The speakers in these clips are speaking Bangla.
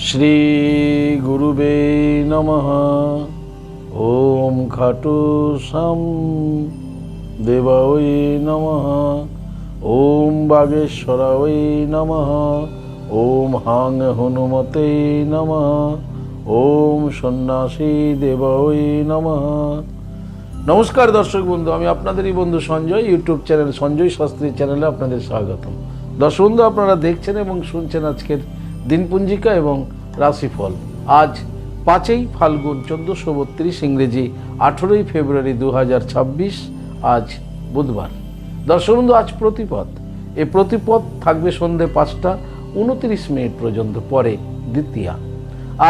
শ্রী গুরুবে নমঃ। ওম খাটু শ্যাম দেবায় নমঃ। ওম বাগেশ্বরায় নমঃ। ওম হাং হনুমতে নমঃ। ওম সন্ন্যাসী দেবায় নমঃ। নমস্কার দর্শক বন্ধু, আমি আপনাদেরই বন্ধু সঞ্জয়। ইউটিউব চ্যানেল সঞ্জয় শাস্ত্রী চ্যানেলে আপনাদের স্বাগতম। দর্শক বন্ধু, আপনারা দেখছেন এবং শুনছেন আজকের দিনপঞ্জিকা এবং রাশিফল। আজ 5ই ফাল্গুন 1432, ইংরেজি 18ই ফেব্রুয়ারি 2026, আজ বুধবার। দর্শক বন্ধু, আজ প্রতিপদ। এই প্রতিপদ থাকবে সন্ধ্যে 5টা 29 পর্যন্ত, পরে দ্বিতীয়া।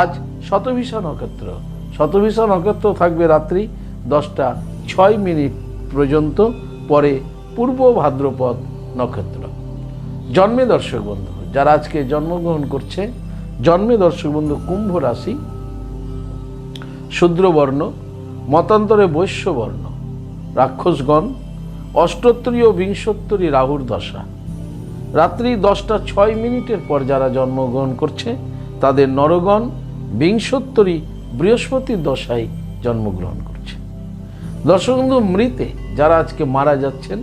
আজ শতভিষা নক্ষত্র। শতভিষা নক্ষত্র থাকবে রাত্রি 10টা 6 পর্যন্ত, পরে পূর্ব ভাদ্রপদ নক্ষত্র। জন্মে দর্শক বন্ধু, যারা আজকে জন্মগ্রহণ করছে, জন্মে দর্শক বন্ধু কুম্ভ রাশি, শূদ্রবর্ণ, মতান্তরে বৈশ্যবর্ণ, রাক্ষসগণ, অষ্টোত্তরী ও বিংশোত্তরী রাহুর দশা। রাত্রি 10টা 6 পর যারা জন্মগ্রহণ করছে তাদের নরগণ বিংশোত্তরী বৃহস্পতির দশায় জন্মগ্রহণ করছে। দর্শক বন্ধু, মৃতে যারা আজকে মারা যাচ্ছেন,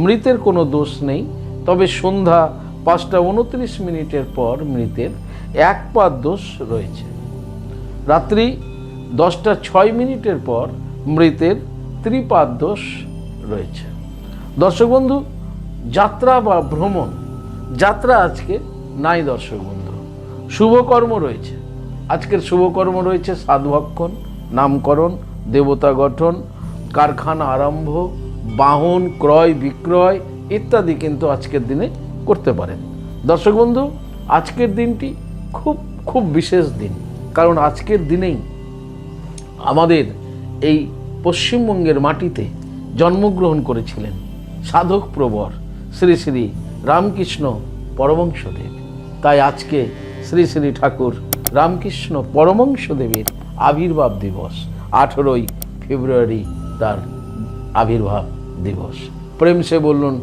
মৃতের কোনো দোষ নেই, তবে সন্ধ্যা 5টা 29 পর মৃতের এক পাদ দোষ রয়েছে। রাত্রি 10টা 6 পর মৃতের ত্রিপাদ দোষ রয়েছে। দর্শক বন্ধু, যাত্রা বা ভ্রমণ, যাত্রা আজকে নাই দর্শক বন্ধু। শুভকর্ম রয়েছে, আজকের শুভকর্ম রয়েছে সাধভক্ষণ, নামকরণ, দেবতা গঠন, কারখানা আরম্ভ, বাহন ক্রয় বিক্রয় ইত্যাদি কিন্তু আজকের দিনে করতে পারেন। দর্শক বন্ধু, আজকের দিনটি খুব বিশেষ দিন, কারণ আজকের দিনেই আমাদের এই পশ্চিমবঙ্গের মাটিতে জন্মগ্রহণ করেছিলেন সাধক প্রবর শ্রী শ্রী রামকৃষ্ণ পরমহংসদেব। তাই আজকে শ্রী শ্রী ঠাকুর রামকৃষ্ণ পরমহংসদেবের আবির্ভাব দিবস। 18ই ফেব্রুয়ারি তার আবির্ভাব দিবস। প্রেম সে বলুন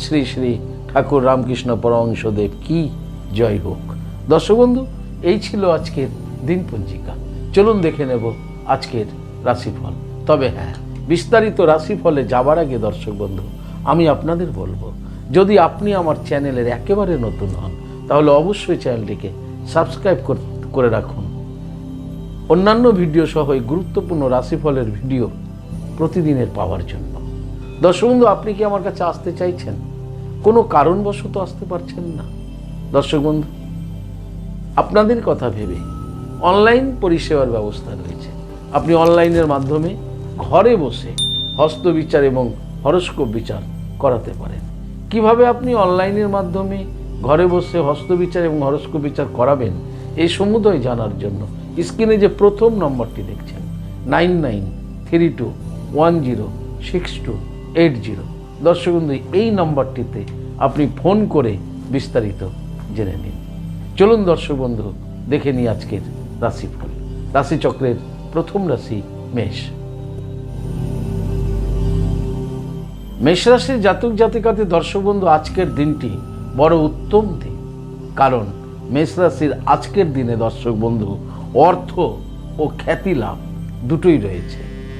শ্রী শ্রী ঠাকুর রামকৃষ্ণ পরমহংসদেব কি জয় হোক। দর্শক বন্ধু, এই ছিল আজকের দিনপঞ্জিকা। চলুন দেখে নেব আজকের রাশিফল। তবে হ্যাঁ, বিস্তারিত রাশিফলে যাবার আগে দর্শক বন্ধু, আমি আপনাদের বলবো, যদি আপনি আমার চ্যানেলের একেবারে নতুন হন, তাহলে অবশ্যই চ্যানেলটিকে সাবস্ক্রাইব করে রাখুন। অন্যান্য ভিডিও সহ এই গুরুত্বপূর্ণ রাশিফলের ভিডিও প্রতিদিনের পাওয়ার জন্য। দর্শক বন্ধু, আপনি কি আমার কাছে আসতে চাইছেন, কোনো কারণবশত আসতে পারছেন না? দর্শক বন্ধু, আপনাদের কথা ভেবে অনলাইন পরিষেবার ব্যবস্থা রয়েছে। আপনি অনলাইনের মাধ্যমে ঘরে বসে হস্তবিচার এবং হরস্কোপ বিচার করাতে পারেন। কিভাবে আপনি অনলাইনের মাধ্যমে ঘরে বসে হস্তবিচার এবং হরস্কোপ বিচার করাবেন, এই সমুদয় জানার জন্য স্ক্রিনে যে প্রথম নম্বরটি দেখছেন 9932106280, দর্শক বন্ধু, এই নম্বরটিতে আপনি ফোন করে বিস্তারিত জেনে নিন। চলুন দর্শক বন্ধু, দেখে নিই আজকের রাশিফল। রাশিচক্রের প্রথম রাশি মেষ। মেষ রাশির জাতক জাতিকাদের দর্শক বন্ধু, আজকের দিনটি বড় উত্তম দিন, কারণ মেষ রাশির আজকের দিনে দর্শক বন্ধু অর্থ ও খ্যাতি লাভ দুটোই রয়েছে।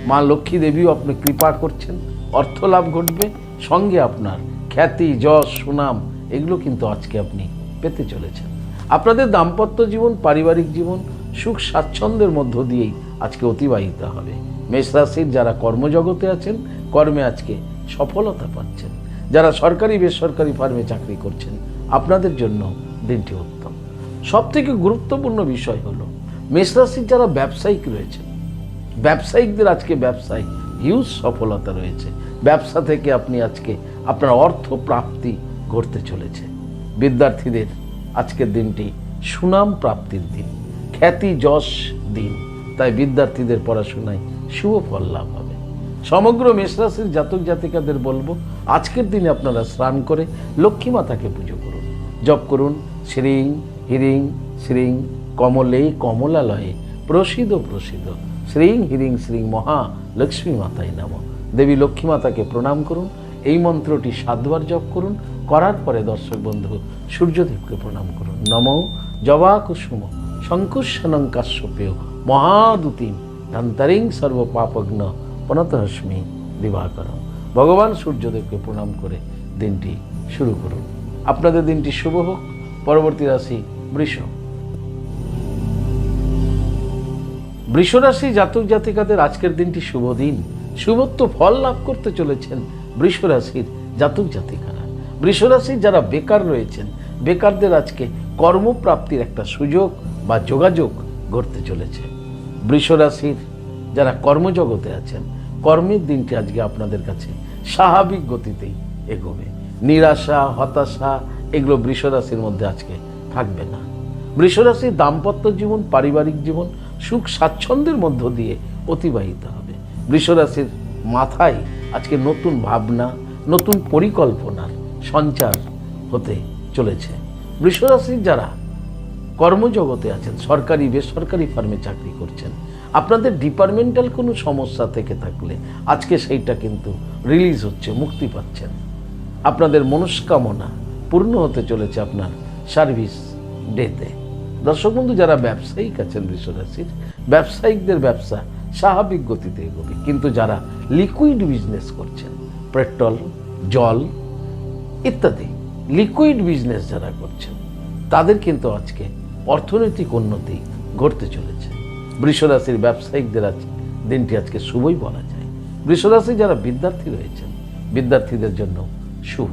মা লক্ষ্মী দেবীও আপনি কৃপা করছেন, অর্থ লাভ ঘটবে, সঙ্গে আপনার খ্যাতি যশ সুনাম এগুলো কিন্তু আজকে আপনি পেতে চলেছেন। আপনাদের দাম্পত্য জীবন, পারিবারিক জীবন সুখ স্বাচ্ছন্দ্যের মধ্য দিয়েই আজকে অতিবাহিত হবে। মেষ রাশির যারা কর্মজগতে আছেন, কর্মে আজকে সফলতা পাচ্ছেন। যারা সরকারি বেসরকারি ফার্মে চাকরি করছেন, আপনাদের জন্য দিনটি উত্তম। সবথেকে গুরুত্বপূর্ণ বিষয় হলো মেষ রাশির যারা ব্যবসায়িক রয়েছেন, ব্যবসায়িকদের আজকে ব্যবসায় হিউজ সফলতা রয়েছে। ব্যবসা থেকে আপনি আজকে আপনার অর্থ প্রাপ্তি ঘটতে চলেছে। বিদ্যার্থীদের আজকের দিনটি সুনাম প্রাপ্তির দিন, খ্যাতি যশ দিন, তাই বিদ্যার্থীদের পড়াশোনায় শুভ ফল লাভ হবে। সমগ্র মেষ রাশির জাতক জাতিকাদের বলবো, আজকের দিনে আপনারা স্নান করে লক্ষ্মী মাতাকে পুজো করুন, জপ করুন শ্রীং হিরিং শ্রীং কমলে কমলালয়ে প্রসিদ্ধ প্রসিদ্ধ শ্রীং হিরিং শ্রীং মহা লক্ষ্মী মাতায় নমঃ। দেবী লক্ষ্মী মাতাকে প্রণাম করুন। এই মন্ত্রটি 7 বার জপ করুন। করার পরে দর্শক বন্ধু সূর্যদেবকে প্রণাম করুন। নমো জবা কুসুম শঙ্কুশনং কাশ্যপেয় মহাদুতিম ধন্তরিং সর্ব পাপগ্ন পনতহস্মি দিবাকরম। ভগবান সূর্যদেবকে প্রণাম করে দিনটি শুরু করুন। আপনাদের দিনটি শুভ হোক। পরবর্তী রাশি বৃষ। বৃষ রাশি জাতক জাতিকাদের আজকের দিনটি শুভ দিন। শুভত্ব ফল লাভ করতে চলেছেন বৃষ রাশির জাতক জাতিকারা। বৃষ রাশির যারা বেকার রয়েছেন, বেকারদের আজকে কর্মপ্রাপ্তির একটা সুযোগ বা যোগাযোগ ঘটতে চলেছে। বৃষ রাশির যারা কর্মজগতে আছেন, কর্মের দিনটি আজকে আপনাদের কাছে স্বাভাবিক গতিতেই এগোবে। নিরাশা, হতাশা এগুলো বৃষ রাশির মধ্যে আজকে থাকবে না। বৃষ রাশির দাম্পত্য জীবন, পারিবারিক জীবন সুখ স্বাচ্ছন্দ্যের মধ্য দিয়ে অতিবাহিত হবে। বৃষ রাশির মাথায় আজকে নতুন ভাবনা, নতুন পরিকল্পনার সঞ্চার হতে চলেছে। বৃষ রাশির যারা কর্মজগতে আছেন, সরকারি বেসরকারি ফার্মে চাকরি করছেন, আপনাদের ডিপার্টমেন্টাল কোনো সমস্যা থেকে থাকলে আজকে সেইটা কিন্তু রিলিজ হচ্ছে, মুক্তি পাচ্ছেন। আপনাদের মনস্কামনা পূর্ণ হতে চলেছে আপনার সার্ভিস ডেতে। দর্শক বন্ধু, যারা ব্যবসায়িক আছেন বৃষ রাশির, ব্যবসায়িকদের ব্যবসা স্বাভাবিক গতিতে এগোবে। কিন্তু যারা লিকুইড বিজনেস করছেন, পেট্রোল, জল ইত্যাদি লিকুইড বিজনেস যারা করছেন, তাদের কিন্তু আজকে অর্থনৈতিক উন্নতি ঘটতে চলেছে। বৃষ রাশির ব্যবসায়িকদের দিনটি আজকে শুভই বলা যায়। বৃষ রাশি যারা বিদ্যার্থী রয়েছেন, বিদ্যার্থীদের জন্য শুভ।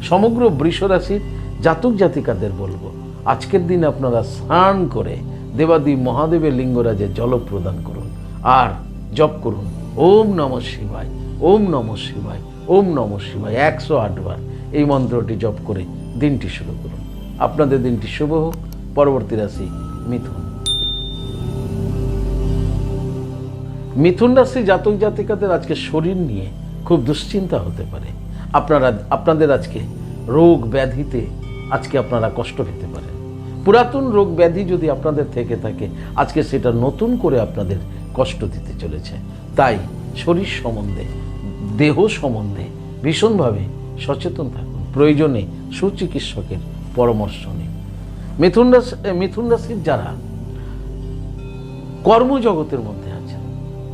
সমগ্র বৃষ রাশির জাতক জাতিকাদের বলবো, আজকের দিন আপনারা স্নান করে দেবাদি মহাদেবের লিঙ্গরাজে জল প্রদান করুন আর জপ করুন ওম নমঃ শিবায়, ওম নমঃ শিবায়, ওম নমঃ শিবায় 108 বার এই মন্ত্রটি জপ করে দিনটি শুরু করুন। আপনাদের দিনটি শুভ হোক। পরবর্তী রাশি মিথুন। মিথুন রাশি জাতক জাতিকাদের আজকে শরীর নিয়ে খুব দুশ্চিন্তা হতে পারে। আপনাদের আজকে রোগ ব্যাধিতে আজকে আপনারা কষ্ট পেতে পারেন। পুরাতন রোগ ব্যাধি যদি আপনাদের থেকে থাকে, আজকে সেটা নতুন করে আপনাদের কষ্ট দিতে চলেছে। তাই শরীর সম্বন্ধে, দেহ সম্বন্ধে ভীষণভাবে সচেতন থাকুন। প্রয়োজনে সুচিকিৎসকের পরামর্শ নিন। মিথুন রাশির যারা কর্মজগতের মধ্যে আছেন,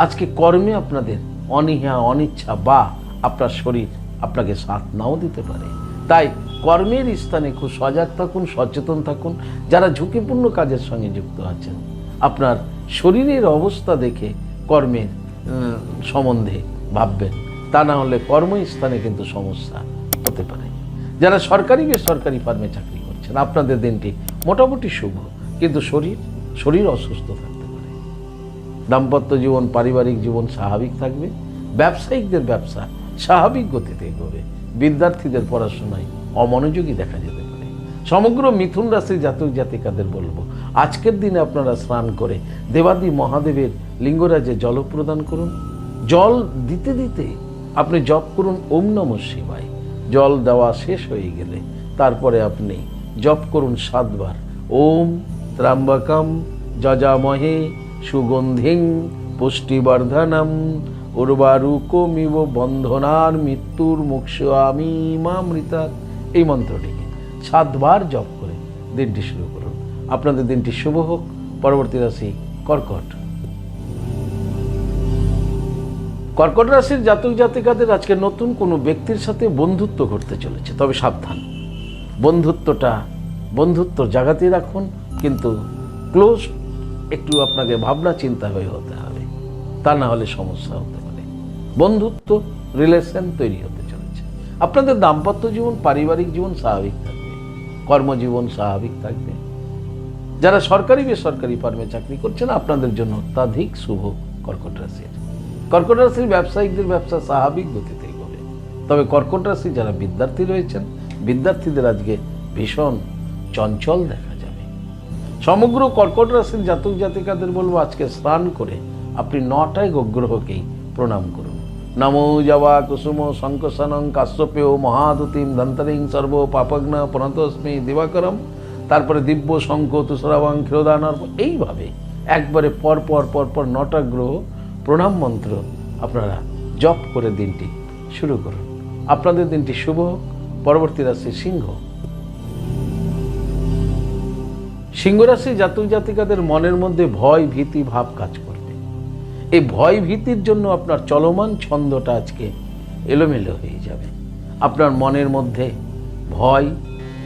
আজকে কর্মে আপনাদের অনীহা, অনিচ্ছা বা আপনার শরীর আপনাকে সাথ নাও দিতে পারে। তাই কর্মের স্থানে খুব সজাগ থাকুন, সচেতন থাকুন। যারা ঝুঁকিপূর্ণ কাজের সঙ্গে যুক্ত আছেন, আপনার শরীরের অবস্থা দেখে কর্মের সম্বন্ধে ভাববেন, তা না হলে কর্মস্থানে কিন্তু সমস্যা হতে পারে। যারা সরকারি বেসরকারি ফার্মে চাকরি করছেন, আপনাদের দিনটি মোটামুটি শুভ, কিন্তু শরীর অসুস্থ থাকতে পারে। দাম্পত্য জীবন, পারিবারিক জীবন স্বাভাবিক থাকবে। ব্যবসায়িকদের ব্যবসা স্বাভাবিক গতিতে এগোবে। বিদ্যার্থীদের পড়াশোনায় অমনোযোগী দেখা যেতে পারে। সমগ্র মিথুন রাশির জাতক জাতিকাদের বলবো, আজকের দিনে আপনারা স্নান করে দেবাদি মহাদেবের লিঙ্গরাজে জল প্রদান করুন। জল দিতে দিতে আপনি জপ করুন ওম নমঃ শিবায়। জল দেওয়া শেষ হয়ে গেলে তারপরে আপনি জপ করুন 7 বার ওম ত্র্যম্বকম যজামহে সুগন্ধিং পুষ্টিবর্ধনম উর্বারুকমিব বন্ধনার মৃত্যুর মোক্ষামি মামৃতা। এই মন্ত্রটিকে 7 বার জপ করে দিনটি শুরু করুন। আপনাদের দিনটি শুভ হোক। পরবর্তী রাশি কর্কট। কর্কট রাশির জাতক জাতিকাদের আজকে নতুন কোনো ব্যক্তির সাথে বন্ধুত্ব ঘটতে চলেছে, তবে সাবধান। বন্ধুত্ব জায়গাতে রাখুন, কিন্তু ক্লোজ একটু আপনাকে ভাবনা চিন্তা হয়ে হতে হবে, তা না হলে সমস্যা হতে পারে। বন্ধুত্ব রিলেশন তৈরি হতে চলেছে। আপনাদের দাম্পত্য জীবন, পারিবারিক জীবন স্বাভাবিক থাকবে। কর্মজীবন স্বাভাবিক থাকবে। যারা সরকারি বেসরকারি ফার্মে চাকরি করছেন, আপনাদের জন্য অত্যাধিক শুভ কর্কট রাশির। কর্কট রাশির ব্যবসায়িকদের ব্যবসা স্বাভাবিক গতিতে এগোবে। তবে কর্কট রাশি যারা বিদ্যার্থী রয়েছেন, বিদ্যার্থীদের আজকে ভীষণ চঞ্চল দেখা যাবে। সমগ্র কর্কট রাশির জাতক জাতিকাদের বলবো, আজকে স্নান করে আপনি 9টায় গোগ্রহকেই প্রণাম করুন। নমো জবা কুসুম শঙ্কসনং কাশ্যপেয় মহাদুতিম ধন্তরিং সর্ব পাপগ্ন প্রণতস্মি দিবাকরম। তারপরে দিব্য শঙ্খ তুষারাবাং ক্ষীরদানর। এইভাবে একবারে পরপর 9টা গ্রহ প্রণাম মন্ত্র আপনারা জপ করে দিনটি শুরু করুন। আপনাদের দিনটি শুভ হোক। পরবর্তী রাশি সিংহ। সিংহ রাশি জাতক জাতিকাদের মনের মধ্যে ভয় ভীতি ভাব কাজ করবে। এই ভয় ভীতির জন্য আপনার চলমান ছন্দটা আজকে এলোমেলো হয়ে যাবে। আপনার মনের মধ্যে ভয়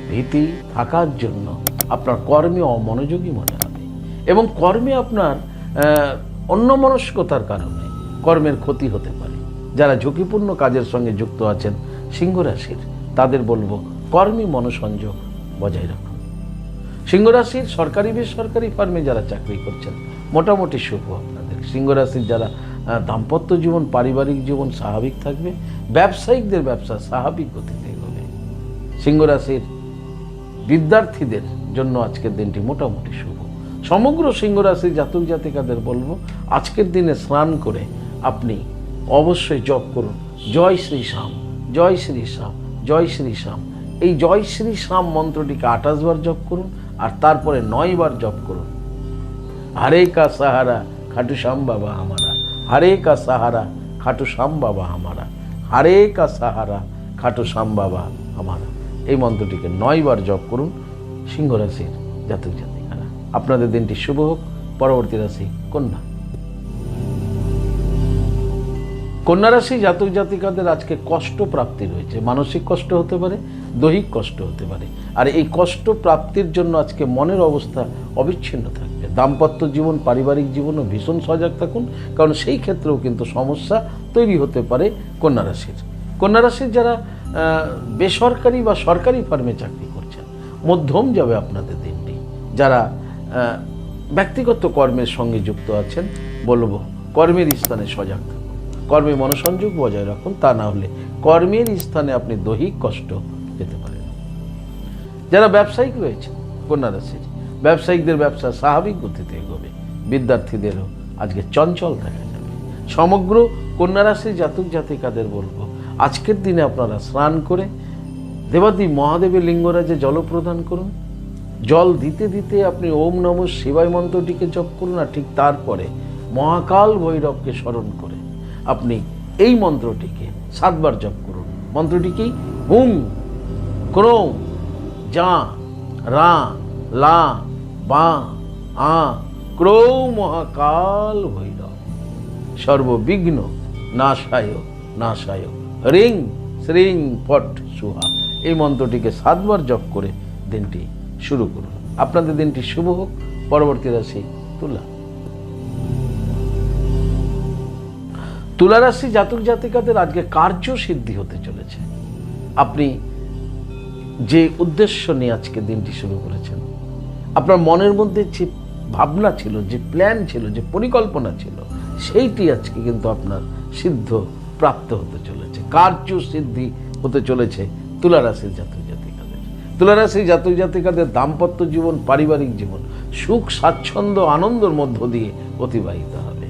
ভীতি থাকার জন্য আপনার কর্মে অমনোযোগী মনে হবে এবং কর্মে আপনার অন্যমনস্কতার কারণে কর্মের ক্ষতি হতে পারে। যারা ঝুঁকিপূর্ণ কাজের সঙ্গে যুক্ত আছেন সিংহ রাশির, তাদের বলবো কর্মী মনোসংযোগ বজায় রাখুন। সিংহ রাশির সরকারি বেসরকারি ফার্মে যারা চাকরি করছেন মোটামুটি শুভ আপনাদের। সিংহ রাশির যারা দাম্পত্য জীবন পারিবারিক জীবন স্বাভাবিক থাকবে। ব্যবসায়িকদের ব্যবসা স্বাভাবিক গতিতে এগোবে। সিংহ রাশির বিদ্যার্থীদের জন্য আজকের দিনটি মোটামুটি শুভ। সমগ্র সিংহ রাশির জাতক জাতিকাদের বলবো আজকের দিনে স্নান করে আপনি অবশ্যই জপ করুন জয় শ্রী শ্যাম, জয় শ্রী শ্যাম, জয় শ্রী শ্যাম। এই জয় শ্রী শ্যাম মন্ত্রটিকে 28 বার জপ করুন আর তারপরে 9 বার জপ করুন। হরে কা সাহারা খাটু শ্যাম বাবা হামারা, হরে কা সাহারা খাটু শ্যাম বাবা হামারা, হরে কা সাহারা খাটু শ্যাম বাবা হামারা। এই মন্ত্রটিকে 9 বার জপ করুন সিংহ রাশির জাতক জাতিকারা। আপনাদের দিনটি শুভ হোক। পরবর্তী রাশি কন্যা। কন্যা রাশি জাতক জাতিকাদের আজকে কষ্ট প্রাপ্তি রয়েছে। মানসিক কষ্ট হতে পারে, দৈহিক কষ্ট হতে পারে। আর এই কষ্ট প্রাপ্তির জন্য আজকে মনের অবস্থা অবিচ্ছিন্ন থাকবে। দাম্পত্য জীবন পারিবারিক জীবনও ভীষণ সজাগ থাকুন, কারণ সেই ক্ষেত্রেও কিন্তু সমস্যা তৈরি হতে পারে কন্যা রাশির। কন্যা রাশির যারা বেসরকারি বা সরকারি ফার্মে চাকরি করছেন মধ্যম যাবে আপনাদের দিনটি। যারা ব্যক্তিগত কর্মের সঙ্গে যুক্ত আছেন বলবো কর্মের স্থানে সজাগ থাকুন, কর্মে মনোসংযোগ বজায় রাখুন। তা না হলে কর্মের স্থানে আপনি দৈহিক কষ্ট পেতে পারেন। যারা ব্যবসায়িক রয়েছে কন্যা রাশির, ব্যবসায়িকদের ব্যবসা স্বাভাবিক গতিতে এগোবে। বিদ্যার্থীদেরও আজকে চঞ্চল দেখা যাবে। সমগ্র কন্যা রাশির জাতক জাতিকাদের বলবো আজকের দিনে আপনারা স্নান করে দেবাদি মহাদেবের লিঙ্গরাজে জল প্রদান করুন। জল দিতে দিতে আপনি ওম নমঃ শিবায় মন্ত্রটিকে জপ করুন আর ঠিক তারপরে মহাকাল ভৈরবকে স্মরণ করে আপনি এই মন্ত্রটিকে 7 বার জপ করুন। মন্ত্রটি কি? হুং ক্রোং যা রা লা বা আ ক্রৌ মহাকাল ভৈরব সর্ববিঘ্ন নাশায় নাশায় রিং শ্রিং ফট সুহা। এই মন্ত্রটিকে 7 বার জপ করে দিনটি শুরু করুন। আপনাদের দিনটি শুভ হোক। পরবর্তী রাশি তুলা। তুলা রাশি জাতক জাতিকাদের আজকে কার্য সিদ্ধি হতে চলেছে। আপনি যে উদ্দেশ্য নিয়ে আজকে দিনটি শুরু করেছেন, আপনার মনের মধ্যে যে ভাবনা ছিল, যে প্ল্যান ছিল, যে পরিকল্পনা ছিল, সেইটি আজকে কিন্তু আপনার সিদ্ধ প্রাপ্ত হতে চলেছে। কার্য সিদ্ধি হতে চলেছে তুলা রাশির জাতক জাতিকাদের। তুলা রাশির জাতক জাতিকাদের দাম্পত্য জীবন পারিবারিক জীবন সুখ স্বাচ্ছন্দ্য আনন্দের মধ্য দিয়ে অতিবাহিত হবে।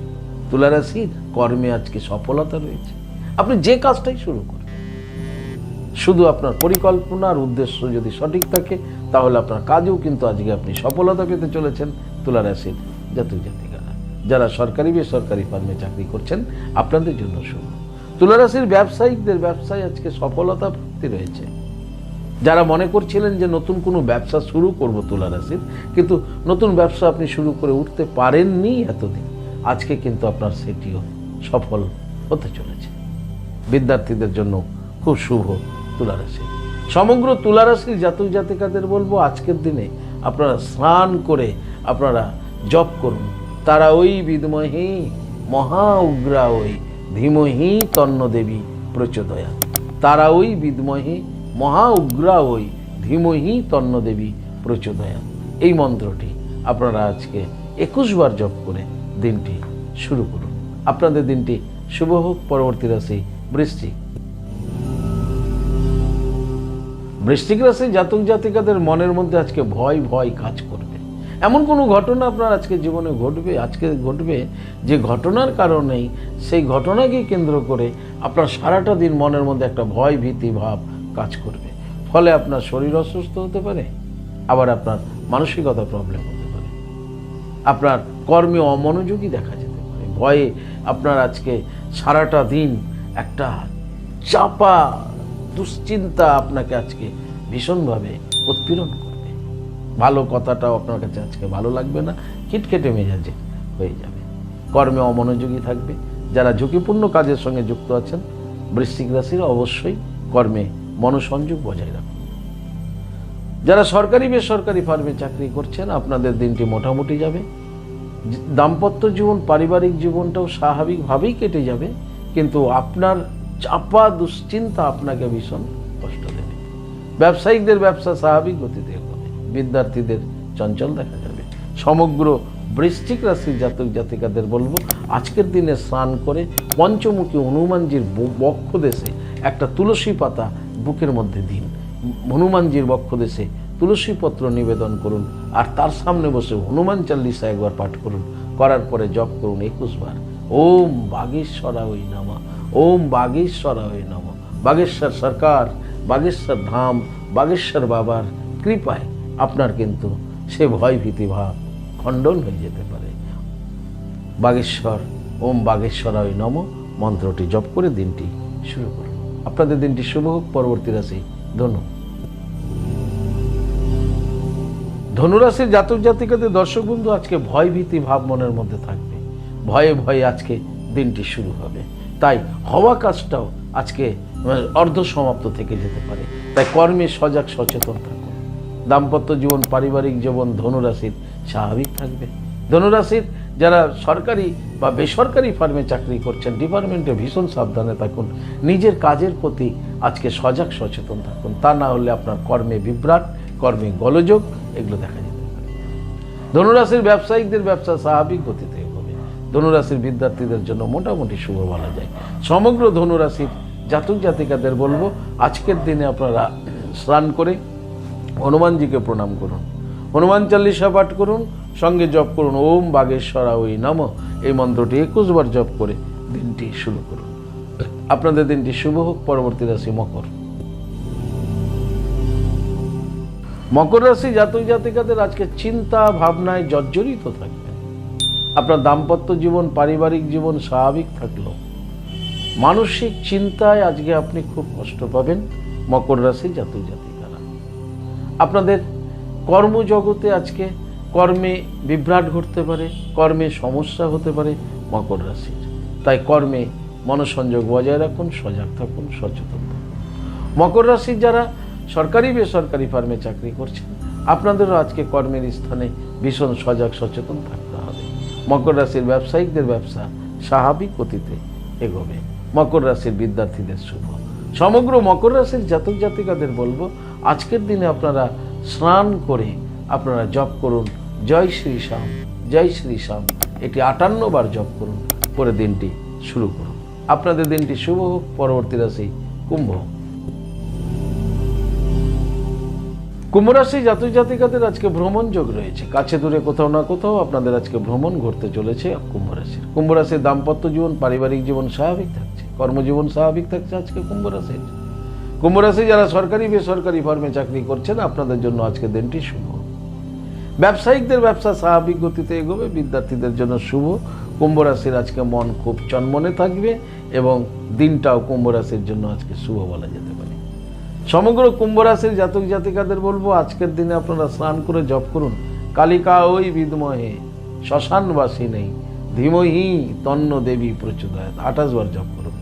তুলা রাশির কর্মে আজকে সফলতা রয়েছে। আপনি যে কাজটাই শুরু করবেন, শুধু আপনার পরিকল্পনা আর উদ্দেশ্য যদি সঠিক থাকে তাহলে আপনার কাজেও কিন্তু আজকে আপনি সফলতা পেতে চলেছেন। তুলা রাশির জাতক জাতিকারা যারা সরকারি বেসরকারি ফার্মে চাকরি করছেন আপনাদের জন্য শুভ। তুলা রাশির ব্যবসায়িকদের ব্যবসায় আজকে সফলতা প্রাপ্তি রয়েছে। যারা মনে করছিলেন যে নতুন কোনো ব্যবসা শুরু করব তুলা রাশির, কিন্তু নতুন ব্যবসা আপনি শুরু করে উঠতে পারেননি এতদিন, আজকে কিন্তু আপনার সেটিও সফল হতে চলেছে। বিদ্যার্থীদের জন্য খুব শুভ তুলা রাশি। সমগ্র তুলা রাশির জাতক জাতিকাদের বলবো আজকের দিনে আপনারা স্নান করে আপনারা জপ করুন তারা ওই বিদ্মহে মহা উগ্রা ওই ধীমহি তন্ন দেবী প্রচোদয়া। তারা ওই বিদ্মহে মহা উগ্রা ওই ধীমহি তন্ন দেবী প্রচোদয়া। এই মন্ত্রটি আপনারা আজকে 21 বার জপ করে দিনটি শুরু করুন। আপনাদের দিনটি শুভ হোক। পরবর্তী রাশি বৃশ্চিক। বৃশ্চিক রাশি জাতক জাতিকাদের মনের মধ্যে আজকে ভয় ভয় কাজ করবে। এমন কোনো ঘটনা আপনার আজকে জীবনে ঘটবে, আজকে ঘটবে যে ঘটনার কারণেই সেই ঘটনাকে কেন্দ্র করে আপনার সারাটা দিন মনের মধ্যে একটা ভয় ভীতি ভাব কাজ করবে। ফলে আপনার শরীর অসুস্থ হতে পারে, আবার আপনার মানসিকতা প্রবলেম হতে পারে, আপনার কর্মে অমনোযোগী দেখা যেতে পারে। ভয়ে আপনার আজকে সারাটা দিন একটা চাপা দুশ্চিন্তা আপনাকে আজকে ভীষণভাবে উৎপীড়ন করবে। ভালো কথাটাও আপনার কাছে আজকে ভালো লাগবে না, খিটখেটে মেজাজে হয়ে যাবে। কর্মে অমনোযোগী থাকবে। যারা ঝুঁকিপূর্ণ কাজের সঙ্গে যুক্ত আছেন বৃশ্চিক রাশির অবশ্যই কর্মে মনোসংযোগ বজায় রাখুন। যারা সরকারি বেসরকারি ফার্মে চাকরি করছেন আপনাদের দিনটি মোটামুটি যাবে। দাম্পত্য জীবন পারিবারিক জীবনটাও স্বাভাবিকভাবেই কেটে যাবে, কিন্তু আপনার চাপা দুশ্চিন্তা আপনাকে ভীষণ কষ্ট দেবে। ব্যবসায়িকদের ব্যবসা স্বাভাবিক গতিতে হবে। বিদ্যার্থীদের চঞ্চল দেখা যাবে। সমগ্র বৃশ্চিক রাশির জাতক জাতিকাদের বলবো আজকের দিনে স্নান করে পঞ্চমুখী হনুমানজির বক্ষদেশে একটা তুলসী পাতা বুকের মধ্যে দিন। হনুমানজির বক্ষদেশে তুলসী পত্র নিবেদন করুন আর তার সামনে বসে হনুমান চাল্লিশা একবার পাঠ করুন। করার পরে জপ করুন 21 বার ওম বাগেশ্বরায় নমঃ, ওম বাগেশ্বরায় নমঃ। বাগেশ্বর সরকার, বাগেশ্বর ধাম, বাগেশ্বর বাবার কৃপায় আপনার কিন্তু সে ভয় ভীতি ভাব খণ্ডন হয়ে যেতে পারে। বাগেশ্বর ওম বাগেশ্বরায় নমঃ মন্ত্রটি জপ করে দিনটি শুরু করুন। আপনাদের দিনটি শুভ হোক। পরবর্তী রাশি ধনু। ধনুরাশির জাতক জাতিকাদের দর্শক বন্ধু আজকে ভয় ভীতি ভাব মনের মধ্যে থাকবে। ভয়ে ভয়ে আজকে দিনটি শুরু হবে। তাই হওয়া কাজটাও আজকে অর্ধ সমাপ্ত থেকে যেতে পারে। তাই কর্মে সজাগ সচেতন থাকুন। দাম্পত্য জীবন পারিবারিক জীবন ধনুরাশির স্বাভাবিক থাকবে। ধনুরাশির যারা সরকারি বা বেসরকারি ফার্মে চাকরি করছেন ডিপার্টমেন্টে ভীষণ সাবধানে থাকুন। নিজের কাজের প্রতি আজকে সজাগ সচেতন থাকুন। তা না হলে আপনার কর্মে বিভ্রাট, কর্মে গোলযোগ এগুলো দেখা যেতে পারে। ধনুরাশির ব্যবসায়িকদের ব্যবসা স্বাভাবিক গতিতে হবে। ধনুরাশির বিদ্যার্থীদের জন্য মোটামুটি শুভ বলা যায়। সমগ্র ধনুরাশির জাতক জাতিকাদের বলবো আজকের দিনে আপনারা স্নান করে হনুমানজিকে প্রণাম করুন, হনুমান চাল্লিশা পাঠ করুন, সঙ্গে জপ করুন ওম বাগেশ্বরায় নমঃ। এই মন্ত্রটি 21 বার জপ করে দিনটি শুরু করুন। আপনাদের দিনটি শুভ হোক। পরবর্তী রাশি মকর। মকর রাশি জাতক জাতিকাদের আজকে চিন্তা ভাবনায় জর্জরিত থাকবে। আপনার দাম্পত্য জীবন পারিবারিক জীবন স্বাভাবিক থাকলেও মানসিক চিন্তায় আজকে আপনি খুব কষ্ট পাবেন। মকর রাশি জাতক জাতিকারা আপনাদের কর্মজগতে আজকে কর্মে বিভ্রাট ঘটতে পারে, কর্মে সমস্যা হতে পারে মকর রাশির। তাই কর্মে মনোসংযোগ বজায় রাখুন, সজাগ থাকুন, সচেতন থাকুন। মকর রাশির যারা সরকারি বেসরকারি ফার্মে চাকরি করছেন আপনাদেরও আজকে কর্মের স্থানে ভীষণ সজাগ সচেতন থাকতে হবে। মকর রাশির ব্যবসায়িকদের ব্যবসা স্বাভাবিক গতিতে এগোবে। মকর রাশির বিদ্যার্থীদের শুভ। সমগ্র মকর রাশির জাতক জাতিকাদের বলবো আজকের দিনে আপনারা স্নান করে আপনারা জপ করুন জয় শ্রী শ্যাম, জয় শ্রী শ্যাম। এটি 58 বার জপ করুন, করে দিনটি শুরু করুন। আপনাদের দিনটি শুভ হোক। পরবর্তী রাশি কুম্ভ। কুম্ভ রাশি জাতক জাতিকাদের আজকে ভ্রমণ যোগ রয়েছে। কাছে দূরে কোথাও না কোথাও আপনাদের আজকে ভ্রমণ ঘটতে চলেছে কুম্ভ রাশির। কুম্ভ রাশির দাম্পত্য জীবন পারিবারিক জীবন স্বাভাবিক থাকছে, কর্মজীবন স্বাভাবিক থাকছে আজকে কুম্ভ রাশির। কুম্ভ রাশি যারা সরকারি বেসরকারি ফার্মে চাকরি করছেন আপনাদের জন্য আজকে দিনটি শুভ। ব্যবসায়িকদের ব্যবসা স্বাভাবিক গতিতে এগোবে। বিদ্যার্থীদের জন্য শুভ। কুম্ভ রাশির আজকে মন খুব চনমনে থাকবে এবং দিনটাও কুম্ভ রাশির জন্য আজকে শুভ বলা যেতে পারে। সমগ্র কুম্ভ রাশির জাতক জাতিকাদের বলবো আজকের দিনে আপনারা স্নান করে জপ করুন কালিকা ওই বিদ্মহে শ্মশানবাসী নেই ধীমহি তন্ন দেবী প্রচোদয়াৎ। 28 বার জপ করুন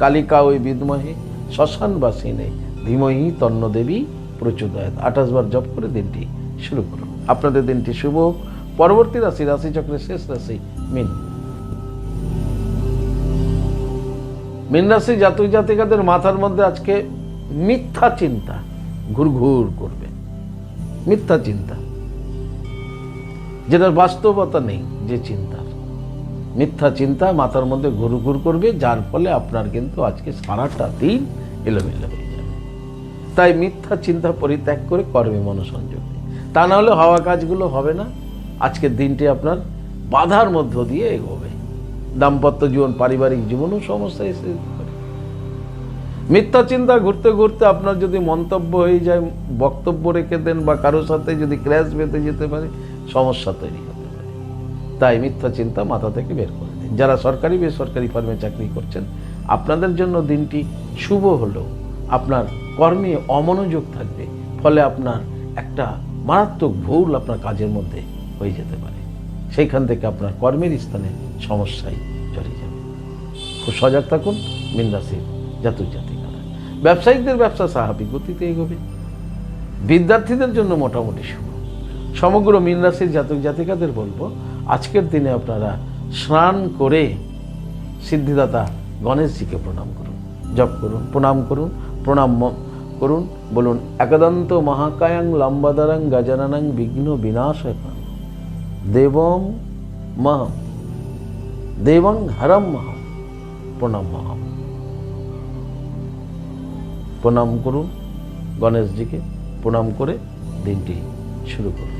কালিকা ওই বিদ্মহে শ্মশানবাসী নেই ধীমহি তন্ন দেবী প্রচোদয়াৎ। 28 বার জপ করে দিনটি শুরু করুন। আপনাদের দিনটি শুভ হোক। পরবর্তী রাশি রাশিচক্রের শেষ রাশি মীন। মীন রাশি জাতক জাতিকাদের মাথার মধ্যে আজকে মিথ্যা চিন্তা ঘুরঘুর করবে। মিথ্যা চিন্তা যেটার বাস্তবতা নেই, যে চিন্তার মিথ্যা চিন্তা মাথার মধ্যে ঘুরঘুর করবে, যার ফলে আপনার কিন্তু আজকে সারাটা দিন এলোমেলো হয়ে যাবে। তাই মিথ্যা চিন্তা পরিত্যাগ করে কর্মে মনোসংযোগ দিন। তা না হলে হওয়া কাজগুলো হবে না। আজকের দিনটি আপনার বাধার মধ্য দিয়ে এগোবে। দাম্পত্য জীবন পারিবারিক জীবনও সমস্যা এসে যেতে পারে। মিথ্যা চিন্তা ঘুরতে ঘুরতে আপনার যদি মন্তব্য হয়ে যায়, বক্তব্য রেখে দেন বা কারোর সাথে যদি ক্র্যাশ বেঁধে যেতে পারে, সমস্যা তৈরি হতে পারে। তাই মিথ্যা চিন্তা মাথা থেকে বের করে দিন। যারা সরকারি বেসরকারি ফার্মে চাকরি করছেন আপনাদের জন্য দিনটি শুভ হলেও আপনার কর্মে অমনোযোগ থাকবে, ফলে আপনার একটা মারাত্মক ভুল আপনার কাজের মধ্যে হয়ে যেতে পারে। সেইখান থেকে আপনার কর্মের স্থানে সমস্যায় জড়িয়ে যাবে। খুব সজাগ থাকুন মীন রাশির জাতক জাতিকারা। ব্যবসায়িকদের ব্যবসা স্বাভাবিক গতিতে এগোবে। বিদ্যার্থীদের জন্য মোটামুটি শুভ। সমগ্র মীন রাশির জাতক জাতিকাদের বলবো, আজকের দিনে আপনারা স্নান করে সিদ্ধিদাতা গণেশজিকে প্রণাম করুন, জপ করুন, প্রণাম করুন, করুন। বলুন, একদন্ত মহাকায়াং লম্বাদারাং গজাননং বিঘ্ন বিনাশকং দেবং মহম দেবং হরম মহম প্রণাম মহম। প্রণাম করুন গণেশজিকে, প্রণাম করে দিনটি শুরু করুন।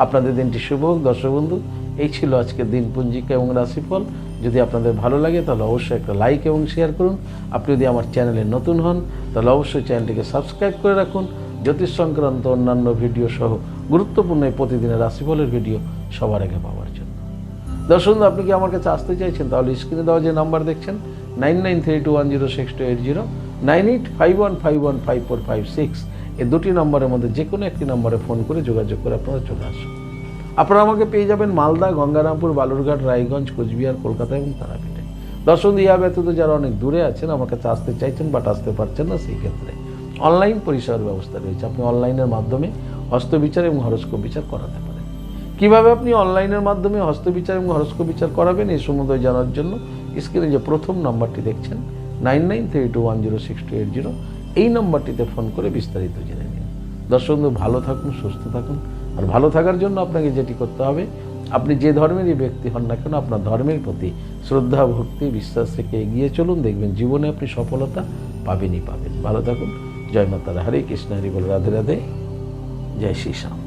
আপনাদের দিনটি শুভ হোক। দর্শক বন্ধু, এই ছিল আজকের দিন পঞ্জিকা এবং রাশিফল। যদি আপনাদের ভালো লাগে তাহলে অবশ্যই একটা লাইক এবং শেয়ার করুন। আপনি যদি আমার চ্যানেলে নতুন হন তাহলে অবশ্যই চ্যানেলটিকে সাবস্ক্রাইব করে রাখুন। জ্যোতিষ সংক্রান্ত অন্যান্য ভিডিও সহ গুরুত্বপূর্ণ এই প্রতিদিনের রাশিফলের ভিডিও সবার আগে পাওয়ার জন্য। দর্শক বন্ধু, আপনি কি আমার কাছে আসতে চাইছেন তাহলে স্ক্রিনে দেওয়া যে নাম্বার দেখছেন 9932106280, 9851515456, এই দুটি নম্বরের মধ্যে যে কোনো একটি নম্বরে ফোন করে যোগাযোগ করে আপনারা চলে আসুন। আপনারা আমাকে পেয়ে যাবেন মালদা, গঙ্গারামপুর, বালুরঘাট, রায়গঞ্জ, কোচবিহার, কলকাতা এবং তারাপীঠে। দর্শক বন্ধু, ইয়া ব্যতীত যারা অনেক দূরে আছেন, আমার কাছে আসতে চাইছেন বাট আসতে পারছেন না, সেই ক্ষেত্রে অনলাইন পরিষেবার ব্যবস্থা রয়েছে। আপনি অনলাইনের মাধ্যমে হস্তবিচার এবং হরস্কোপ বিচার করাতে পারেন। কিভাবে আপনি অনলাইনের মাধ্যমে হস্তবিচার এবং হরস্কোপ বিচার করাবেন এই সম্বন্ধে জানার জন্য স্ক্রিনে যে প্রথম নাম্বারটি দেখছেন 9932106280, এই নম্বরটিতে ফোন করে বিস্তারিত জেনে নিন। দর্শক বন্ধু, ভালো থাকুন, সুস্থ থাকুন। আর ভালো থাকার জন্য আপনাকে যেটি করতে হবে, আপনি যে ধর্মেরই ব্যক্তি হন না কেন, আপনার ধর্মের প্রতি শ্রদ্ধা, ভক্তি, বিশ্বাস রেখে এগিয়ে চলুন। দেখবেন জীবনে আপনি সফলতা পাবেনই পাবেন। ভালো থাকুন। জয় মাতা, হরে কৃষ্ণ, হরি বল, রাধে রাধে, জয় শ্রী শ্যাম।